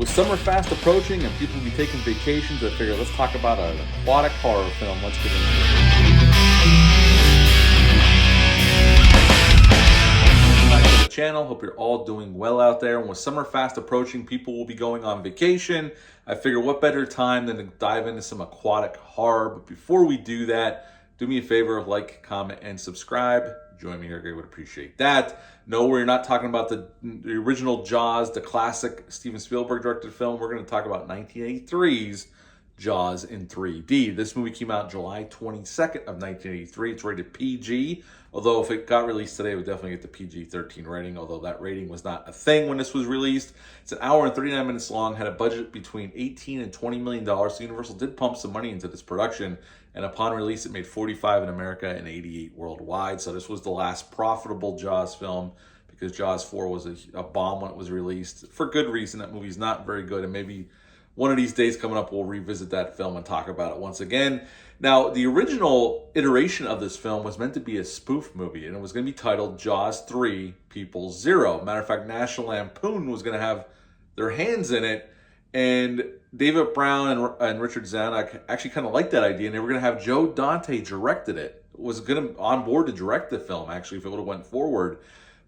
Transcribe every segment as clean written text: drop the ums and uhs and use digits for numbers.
With summer fast approaching and people will be taking vacations, I figure let's talk about an aquatic horror film. Let's get into it. Back to the channel. Hope you're all doing well out there. And with summer fast approaching, people will be going on vacation. I figure what better time than to dive into some aquatic horror. But before we do that, do me a favor, like, comment, and subscribe. Join me here, I would appreciate that. No, we're not talking about the original Jaws, the classic Steven Spielberg directed film. We're going to talk about 1983's Jaws in 3D. This movie came out July 22nd of 1983. It's rated PG, although if it got released today, it would definitely get the PG-13 rating, although that rating was not a thing when this was released. It's an hour and 39 minutes long, had a budget between $18 and $20 million, so Universal did pump some money into this production, and upon release, it made 45 in America and 88 worldwide, so this was the last profitable Jaws film, because Jaws 4 was a bomb when it was released, for good reason. That movie's not very good, and maybe one of these days coming up, we'll revisit that film and talk about it once again. Now, the original iteration of this film was meant to be a spoof movie, and it was going to be titled Jaws 3, People Zero. Matter of fact, National Lampoon was going to have their hands in it, and David Brown and Richard Zanuck actually kind of liked that idea, and they were going to have Joe Dante directed it. Was going to on board to direct the film, actually, if it would have went forward.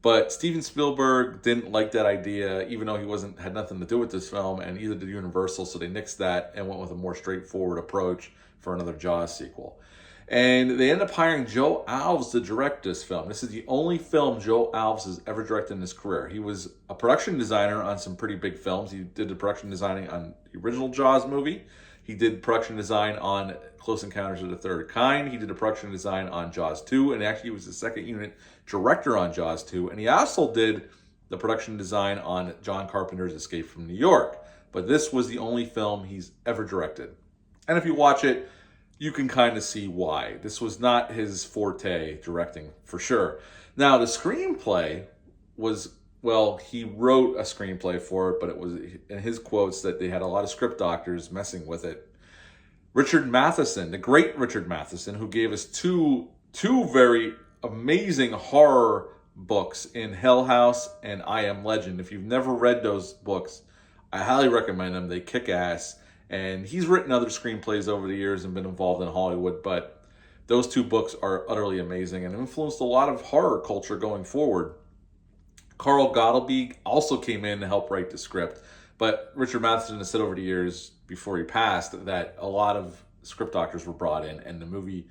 But Steven Spielberg didn't like that idea, even though he had nothing to do with this film, and either did Universal, so they nixed that and went with a more straightforward approach for another Jaws sequel. And they ended up hiring Joe Alves to direct this film. This is the only film Joe Alves has ever directed in his career. He was a production designer on some pretty big films. He did the production designing on the original Jaws movie. He did production design on Close Encounters of the Third Kind. He did a production design on Jaws 2, and actually he was the second unit director on Jaws 2. And he also did the production design on John Carpenter's Escape from New York. But this was the only film he's ever directed. And if you watch it, you can kind of see why. This was not his forte, directing, for sure. Now, the screenplay was, well, he wrote a screenplay for it, but it was, in his quotes, that they had a lot of script doctors messing with it. Richard Matheson, the great Richard Matheson, who gave us two very amazing horror books in Hell House and I Am Legend. If you've never read those books, I highly recommend them. They kick ass. And he's written other screenplays over the years and been involved in Hollywood, but those two books are utterly amazing and influenced a lot of horror culture going forward. Carl Gottlieb also came in to help write the script, but Richard Matheson has said over the years before he passed that a lot of script doctors were brought in, and the movie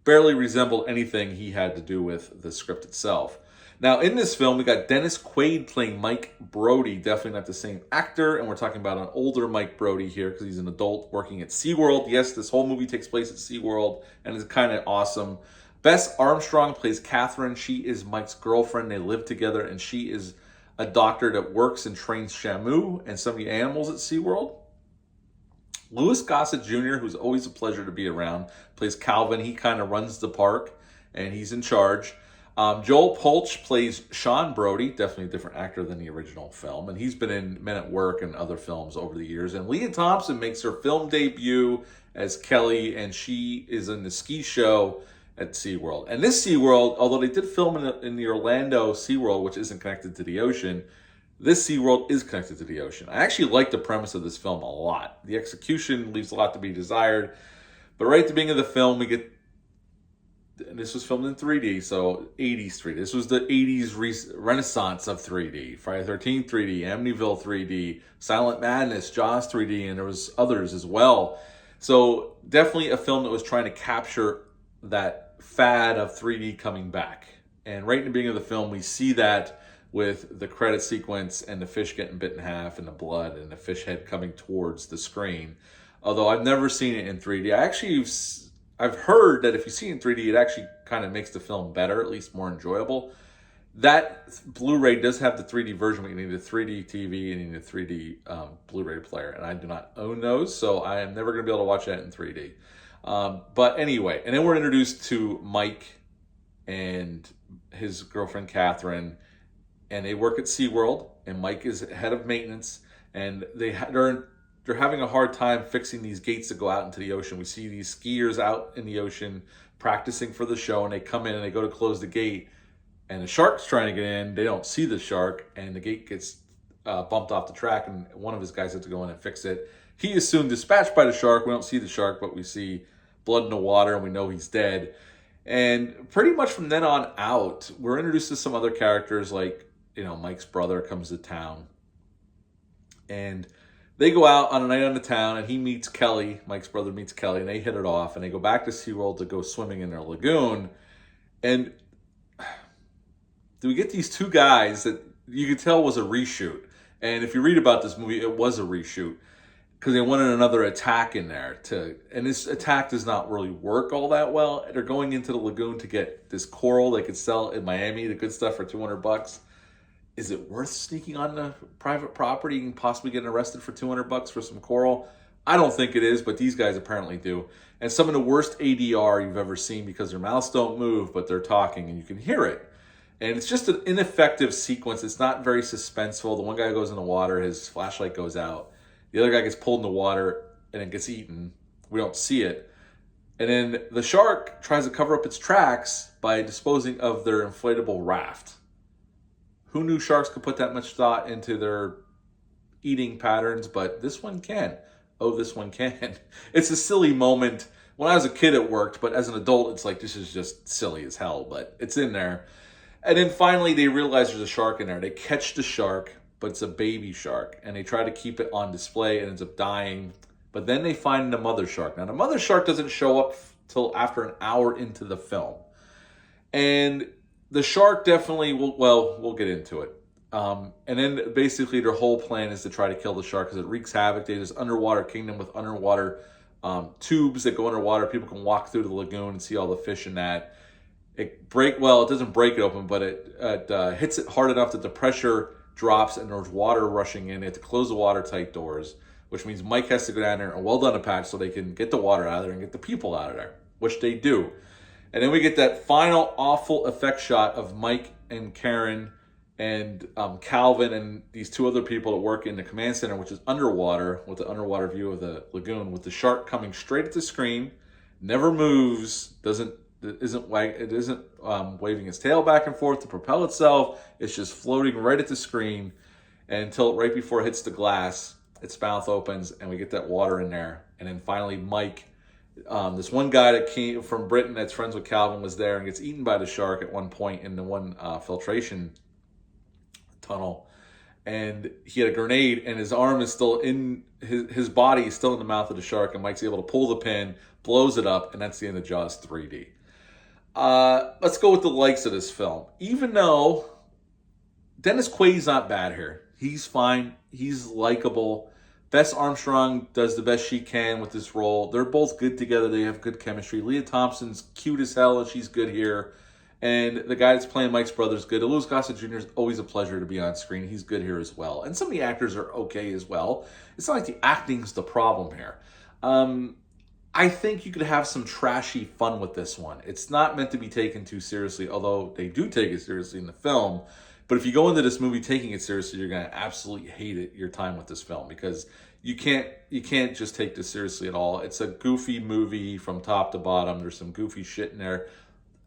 barely resembled anything he had to do with the script itself. Now, in this film, we got Dennis Quaid playing Mike Brody, definitely not the same actor, and we're talking about an older Mike Brody here because he's an adult working at SeaWorld. Yes, this whole movie takes place at SeaWorld, and it's kind of awesome. Bess Armstrong plays Catherine. She is Mike's girlfriend. They live together, and she is a doctor that works and trains Shamu and some of the animals at SeaWorld. Louis Gossett Jr., who's always a pleasure to be around, plays Calvin. He kind of runs the park, and he's in charge. Joel Pulch plays Sean Brody, definitely a different actor than the original film, and he's been in Men at Work and other films over the years. And Leah Thompson makes her film debut as Kelly, and she is in the ski show at SeaWorld. And this SeaWorld, although they did film in the Orlando SeaWorld, which isn't connected to the ocean, this SeaWorld is connected to the ocean. I actually like the premise of this film a lot. The execution leaves a lot to be desired, but right at the beginning of the film, we get, this was filmed in 3D, so 80s 3D. This was the 80s renaissance of 3D. Friday the 13th 3D, Amityville 3D, Silent Madness, Jaws 3D, and there was others as well. So definitely a film that was trying to capture that fad of 3D coming back. And right in the beginning of the film, we see that with the credit sequence and the fish getting bit in half and the blood and the fish head coming towards the screen. Although I've never seen it in 3D. I've heard that if you see it in 3D, it actually kind of makes the film better, at least more enjoyable. That Blu-ray does have the 3D version, but you need a 3D TV and you need a 3D Blu-ray player, and I do not own those, so I am never going to be able to watch that in 3D. But anyway, and then we're introduced to Mike and his girlfriend Catherine, and they work at SeaWorld, and Mike is head of maintenance, and they're having a hard time fixing these gates that go out into the ocean. We see these skiers out in the ocean practicing for the show, and they come in and they go to close the gate, and the shark's trying to get in. They don't see the shark, and the gate gets bumped off the track, and one of his guys had to go in and fix it. He is soon dispatched by the shark. We don't see the shark, but we see blood in the water, and we know he's dead. And pretty much from then on out, we're introduced to some other characters, like, Mike's brother comes to town. And they go out on a night on the town, and he meets Kelly. Mike's brother meets Kelly, and they hit it off, and they go back to SeaWorld to go swimming in their lagoon. And do we get these two guys that you could tell was a reshoot? And if you read about this movie, it was a reshoot because they wanted another attack in there and this attack does not really work all that well. They're going into the lagoon to get this coral they could sell in Miami, the good stuff, for $200. Is it worth sneaking on the private property and possibly getting arrested for $200 for some coral? I don't think it is, but these guys apparently do. And some of the worst ADR you've ever seen because their mouths don't move, but they're talking and you can hear it. And it's just an ineffective sequence. It's not very suspenseful. The one guy goes in the water, his flashlight goes out. The other guy gets pulled in the water and it gets eaten. We don't see it. And then the shark tries to cover up its tracks by disposing of their inflatable raft. Who knew sharks could put that much thought into their eating patterns? But this one can. Oh, this one can. It's a silly moment. When I was a kid, it worked. But as an adult, it's like, this is just silly as hell. But it's in there. And then finally, they realize there's a shark in there. They catch the shark, but it's a baby shark. And they try to keep it on display. It ends up dying. But then they find the mother shark. Now, the mother shark doesn't show up till after an hour into the film. And the shark definitely will, well, we'll get into it. And then basically their whole plan is to try to kill the shark because it wreaks havoc. They have this underwater kingdom with underwater tubes that go underwater. People can walk through the lagoon and see all the fish in that. It doesn't break it open, but it hits it hard enough that the pressure drops and there's water rushing in. They have to close the watertight doors, which means Mike has to go down there and well done a patch so they can get the water out of there and get the people out of there, which they do. And then we get that final awful effect shot of Mike and Karen and Calvin and these two other people that work in the command center, which is underwater, with the underwater view of the lagoon, with the shark coming straight at the screen, never moves, isn't waving its tail back and forth to propel itself. It's just floating right at the screen until right before it hits the glass, its mouth opens and we get that water in there. And then finally Mike, this one guy that came from Britain that's friends with Calvin, was there and gets eaten by the shark at one point in the one filtration tunnel. And he had a grenade and his arm is still in, his body is still in the mouth of the shark, and Mike's able to pull the pin, blows it up, and that's the end of Jaws 3D. Let's go with the likes of this film. Even though Dennis Quaid's not bad here. He's fine. He's likable. Bess Armstrong does the best she can with this role. They're both good together. They have good chemistry. Leah Thompson's cute as hell, and she's good here. And the guy that's playing Mike's brother is good. Louis Gossett Jr. is always a pleasure to be on screen. He's good here as well. And some of the actors are okay as well. It's not like the acting's the problem here. I think you could have some trashy fun with this one. It's not meant to be taken too seriously, although they do take it seriously in the film. But if you go into this movie taking it seriously, you're going to absolutely hate it, your time with this film, because you can't just take this seriously at all. It's a goofy movie from top to bottom. There's some goofy shit in there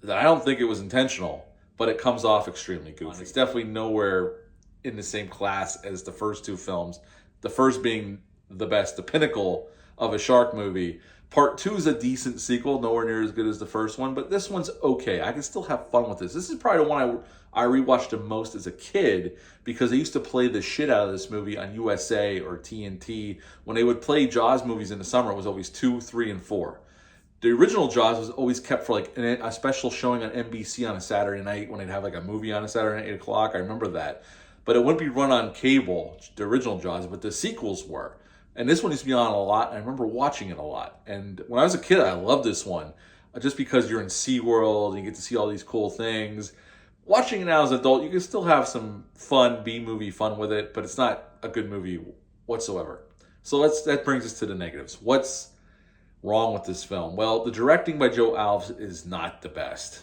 that I don't think it was intentional, but it comes off extremely goofy. It's definitely nowhere in the same class as the first two films. The first being the best, the pinnacle of a shark movie. Part 2 is a decent sequel, nowhere near as good as the first one, but this one's okay. I can still have fun with this. This is probably the one I rewatched the most as a kid because they used to play the shit out of this movie on USA or TNT. When they would play Jaws movies in the summer, it was always 2, 3, and 4. The original Jaws was always kept for like a special showing on NBC on a Saturday night when they'd have like a movie on a Saturday night at 8 o'clock. I remember that. But it wouldn't be run on cable, the original Jaws, but the sequels were. And this one used to be on a lot, and I remember watching it a lot. And when I was a kid, I loved this one, just because you're in SeaWorld and you get to see all these cool things. Watching it now as an adult, you can still have some fun, B-movie fun with it, but it's not a good movie whatsoever. So that brings us to the negatives. What's wrong with this film? Well, the directing by Joe Alves is not the best.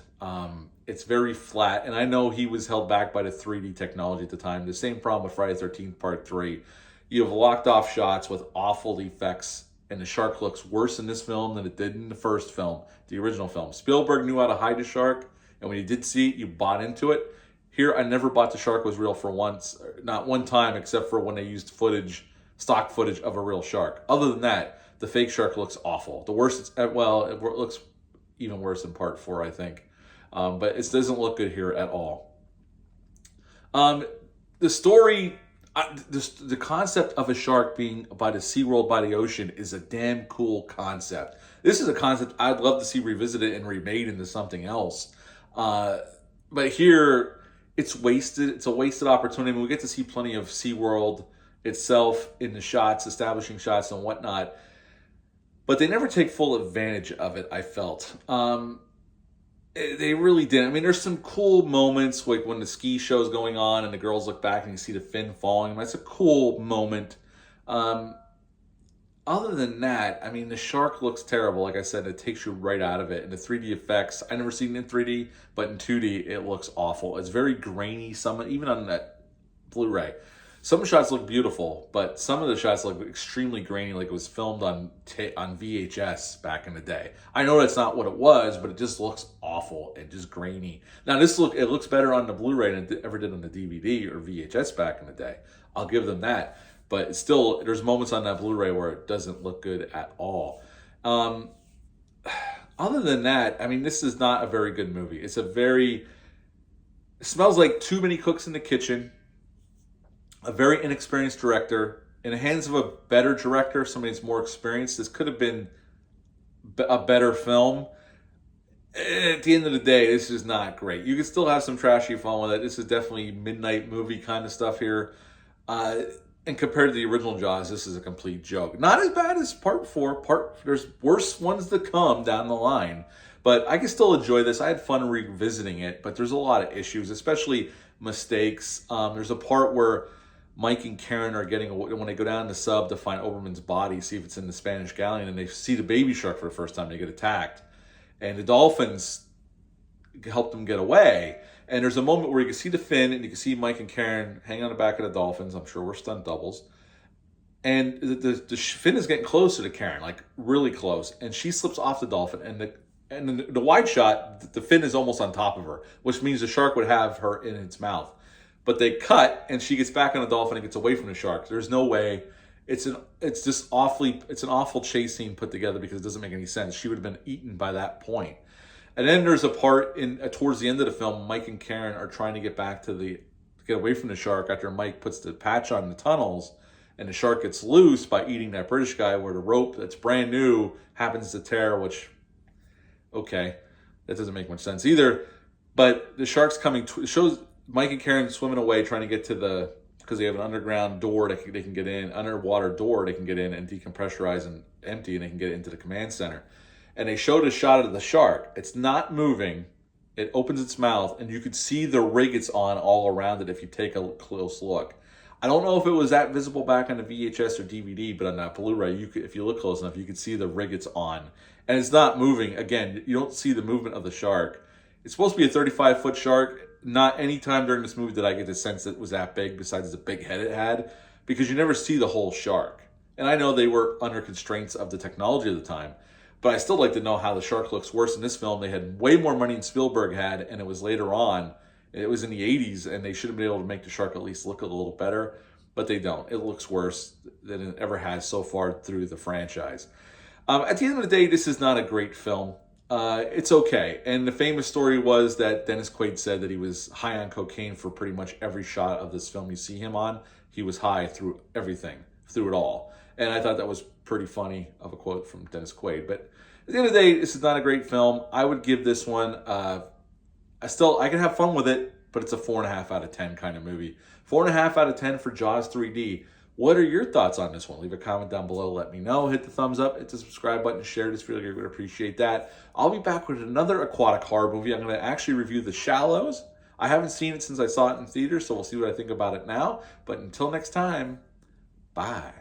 It's very flat, and I know he was held back by the 3D technology at the time. The same problem with Friday the 13th Part 3. You have locked off shots with awful effects, and the shark looks worse in this film than it did in the first film, the original film. Spielberg knew how to hide the shark, and when you did see it, you bought into it. Here, I never bought the shark was real for once, not one time, except for when they used stock footage of a real shark. Other than that, the fake shark looks awful. The worst, it looks even worse in part 4, I think. But it doesn't look good here at all. The story, the concept of a shark being by the SeaWorld by the ocean is a damn cool concept. This is a concept I'd love to see revisited and remade into something else. But here, it's wasted. It's a wasted opportunity. I mean, we get to see plenty of SeaWorld itself in the shots, establishing shots and whatnot. But they never take full advantage of it, I felt. They really didn't. I mean, there's some cool moments, like when the ski show's going on and the girls look back and you see the fin falling. That's a cool moment. Other than that, I mean, the shark looks terrible. Like I said, it takes you right out of it. And the 3D effects, I never seen it in 3D, but in 2D, it looks awful. It's very grainy. Even on that Blu-ray. Some shots look beautiful, but some of the shots look extremely grainy, like it was filmed on VHS back in the day. I know that's not what it was, but it just looks awful and just grainy. Now it looks better on the Blu-ray than it ever did on the DVD or VHS back in the day. I'll give them that, but it's still, there's moments on that Blu-ray where it doesn't look good at all. Other than that, I mean, this is not a very good movie. It smells like too many cooks in the kitchen. A very inexperienced director. In the hands of a better director, somebody that's more experienced, this could have been a better film. At the end of the day, this is not great. You can still have some trashy fun with it. This is definitely midnight movie kind of stuff here. And compared to the original Jaws, this is a complete joke. Not as bad as part 4. There's worse ones to come down the line. But I can still enjoy this. I had fun revisiting it, but there's a lot of issues, especially mistakes. There's a part where Mike and Karen are when they go down the sub to find Oberman's body, see if it's in the Spanish galleon, and they see the baby shark for the first time. They get attacked. And the dolphins help them get away. And there's a moment where you can see the fin, and you can see Mike and Karen hanging on the back of the dolphins. I'm sure we're stunt doubles. And the fin is getting closer to Karen, like really close. And she slips off the dolphin, and the wide shot, the fin is almost on top of her, which means the shark would have her in its mouth. But they cut, and she gets back on the dolphin and gets away from the shark. There's no way. It's an awful chase scene put together because it doesn't make any sense. She would have been eaten by that point. And then there's a part towards the end of the film, Mike and Karen are trying to get away from the shark after Mike puts the patch on the tunnels, and the shark gets loose by eating that British guy, where the rope that's brand new happens to tear, which, okay, that doesn't make much sense either. But the shark's coming, it shows Mike and Karen swimming away, trying to get to because they have an underground door they can get in, underwater door they can get in and decompressurize and empty, and they can get into the command center. And they showed a shot of the shark. It's not moving. It opens its mouth, and you could see the rig it's on all around it if you take a close look. I don't know if it was that visible back on the VHS or DVD, but on that Blu-ray, if you look close enough, you could see the rig it's on. And it's not moving. Again, you don't see the movement of the shark. It's supposed to be a 35-foot shark. Not any time during this movie did I get the sense that it was that big, besides the big head it had, because you never see the whole shark. And I know they were under constraints of the technology of the time, but I still like to know how the shark looks worse in this film. They had way more money than Spielberg had, and it was later on. It was in the 80s, and they should have been able to make the shark at least look a little better, but they don't. It looks worse than it ever has so far through the franchise. At the end of the day, this is not a great film. It's okay. And the famous story was that Dennis Quaid said that he was high on cocaine for pretty much every shot of this film you see him on. He was high through everything, through it all. And I thought that was pretty funny of a quote from Dennis Quaid. But at the end of the day, this is not a great film. I would give this one, I can have fun with it, but it's a 4.5 out of 10 kind of movie. 4.5 out of 10 for Jaws 3D. What are your thoughts on this one? Leave a comment down below. Let me know. Hit the thumbs up. Hit the subscribe button. Share this video. I would appreciate that. I'll be back with another aquatic horror movie. I'm going to actually review The Shallows. I haven't seen it since I saw it in theaters, so we'll see what I think about it now. But until next time, bye.